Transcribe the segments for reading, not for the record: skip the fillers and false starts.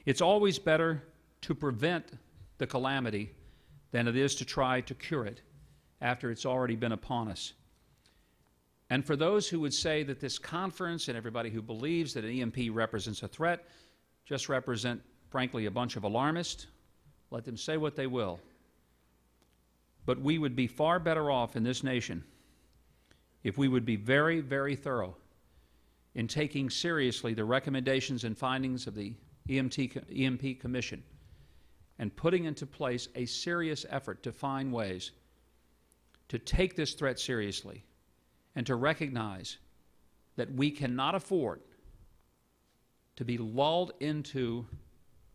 It's always better to prevent the calamity than it is to try to cure it after it's already been upon us. And for those who would say that this conference and everybody who believes that an EMP represents a threat just represent, frankly, a bunch of alarmists, let them say what they will. But we would be far better off in this nation if we would be very, very thorough in taking seriously the recommendations and findings of the EMP Commission and putting into place a serious effort to find ways to take this threat seriously and to recognize that we cannot afford to be lulled into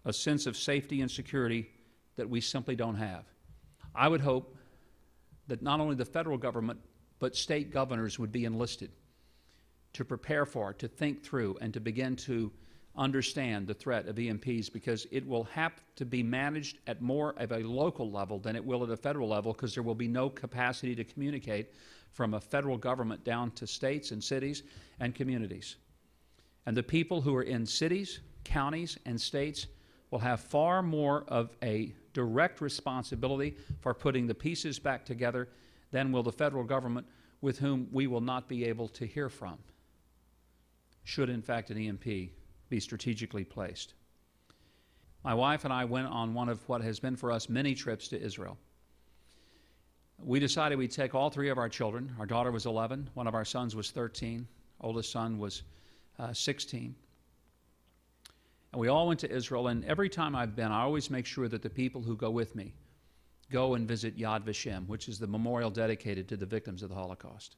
a sense of safety and security that we simply don't have. I would hope that not only the federal government, but state governors would be enlisted to prepare for it, to think through, and to begin to understand the threat of EMPs, because it will have to be managed at more of a local level than it will at a federal level, because there will be no capacity to communicate from a federal government down to states and cities and communities. And the people who are in cities, counties, and states will have far more of a direct responsibility for putting the pieces back together than will the federal government, with whom we will not be able to hear from, should in fact an EMP be strategically placed. My wife and I went on one of what has been for us many trips to Israel. We decided we'd take all three of our children. Our daughter was 11, one of our sons was 13, oldest son was 16. And we all went to Israel, and every time I've been, I always make sure that the people who go with me go and visit Yad Vashem, which is the memorial dedicated to the victims of the Holocaust.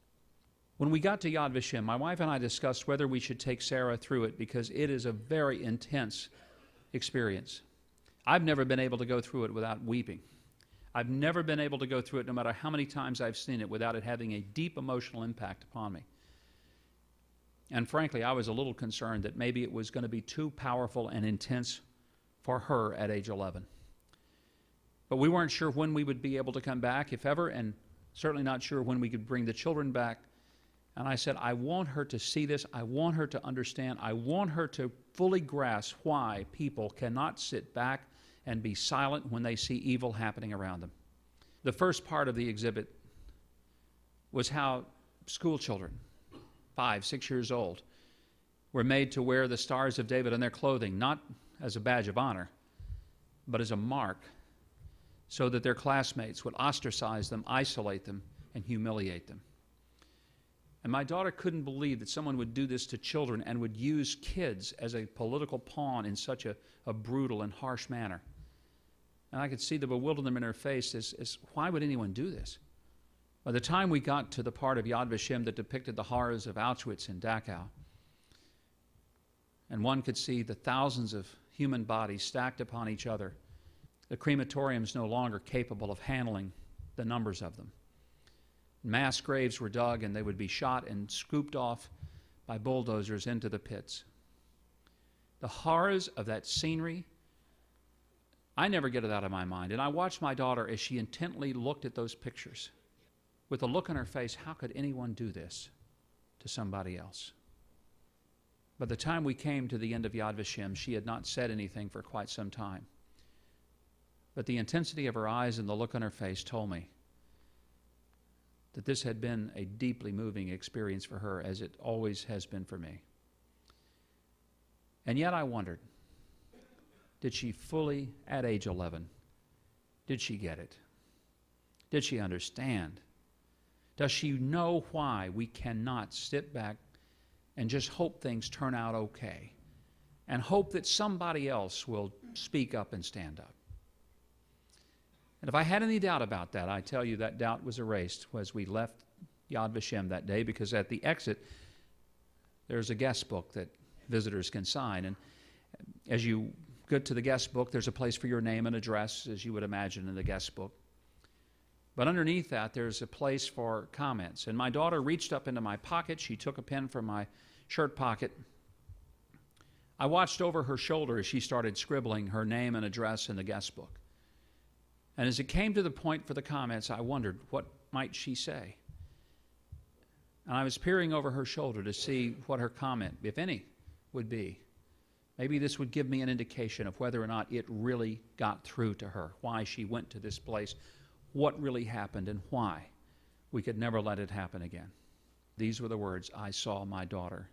When we got to Yad Vashem, my wife and I discussed whether we should take Sarah through it, because it is a very intense experience. I've never been able to go through it without weeping. I've never been able to go through it, no matter how many times I've seen it, without it having a deep emotional impact upon me. And frankly, I was a little concerned that maybe it was going to be too powerful and intense for her at age 11. But we weren't sure when we would be able to come back, if ever, and certainly not sure when we could bring the children back. And I said, I want her to see this. I want her to understand. I want her to fully grasp why people cannot sit back and be silent when they see evil happening around them. The first part of the exhibit was how school children, 5, 6 years old, were made to wear the Stars of David on their clothing, not as a badge of honor, but as a mark, so that their classmates would ostracize them, isolate them, and humiliate them. And my daughter couldn't believe that someone would do this to children and would use kids as a political pawn in such a brutal and harsh manner. And I could see the bewilderment in her face as why would anyone do this? By the time we got to the part of Yad Vashem that depicted the horrors of Auschwitz and Dachau, and one could see the thousands of human bodies stacked upon each other, the crematorium's no longer capable of handling the numbers of them. Mass graves were dug, and they would be shot and scooped off by bulldozers into the pits. The horrors of that scenery, I never get it out of my mind. And I watched my daughter as she intently looked at those pictures with a look on her face, how could anyone do this to somebody else? By the time we came to the end of Yad Vashem, she had not said anything for quite some time. But the intensity of her eyes and the look on her face told me that this had been a deeply moving experience for her, as it always has been for me. And yet I wondered, did she fully, at age 11, did she get it? Did she understand? Does she know why we cannot sit back and just hope things turn out okay, and hope that somebody else will speak up and stand up? And if I had any doubt about that, I tell you that doubt was erased as we left Yad Vashem that day, because at the exit, there's a guest book that visitors can sign. And as you get to the guest book, there's a place for your name and address, as you would imagine in the guest book. But underneath that, there's a place for comments. And my daughter reached up into my pocket. She took a pen from my shirt pocket. I watched over her shoulder as she started scribbling her name and address in the guest book. And as it came to the point for the comments, I wondered, what might she say? And I was peering over her shoulder to see what her comment, if any, would be. Maybe this would give me an indication of whether or not it really got through to her, why she went to this place, what really happened, and why we could never let it happen again. These were the words I saw my daughter,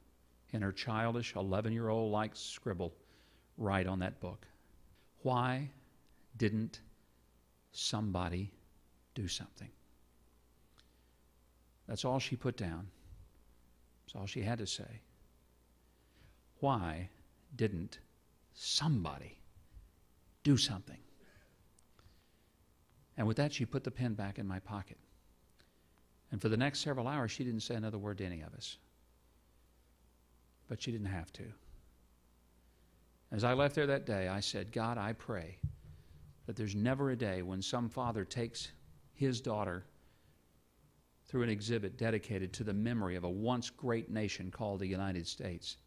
in her childish 11-year-old-like scribble, write on that book. Why didn't somebody do something? That's all she put down. That's all she had to say. Why didn't somebody do something? And with that, she put the pen back in my pocket. And for the next several hours, she didn't say another word to any of us. But she didn't have to. As I left there that day, I said, God, I pray that there's never a day when some father takes his daughter through an exhibit dedicated to the memory of a once great nation called the United States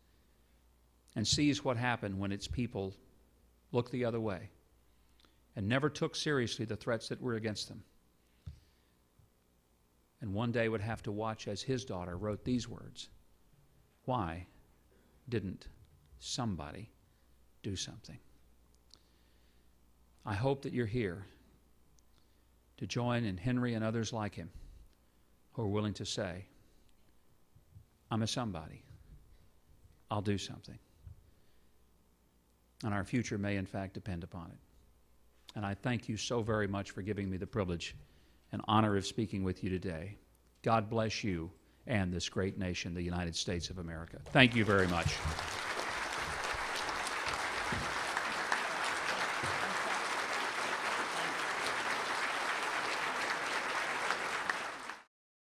and sees what happened when its people looked the other way and never took seriously the threats that were against them. And one day would have to watch as his daughter wrote these words, why didn't somebody do something? I hope that you're here to join in Henry and others like him who are willing to say, I'm a somebody. I'll do something. And our future may in fact depend upon it. And I thank you so very much for giving me the privilege and honor of speaking with you today. God bless you and this great nation, the United States of America. Thank you very much.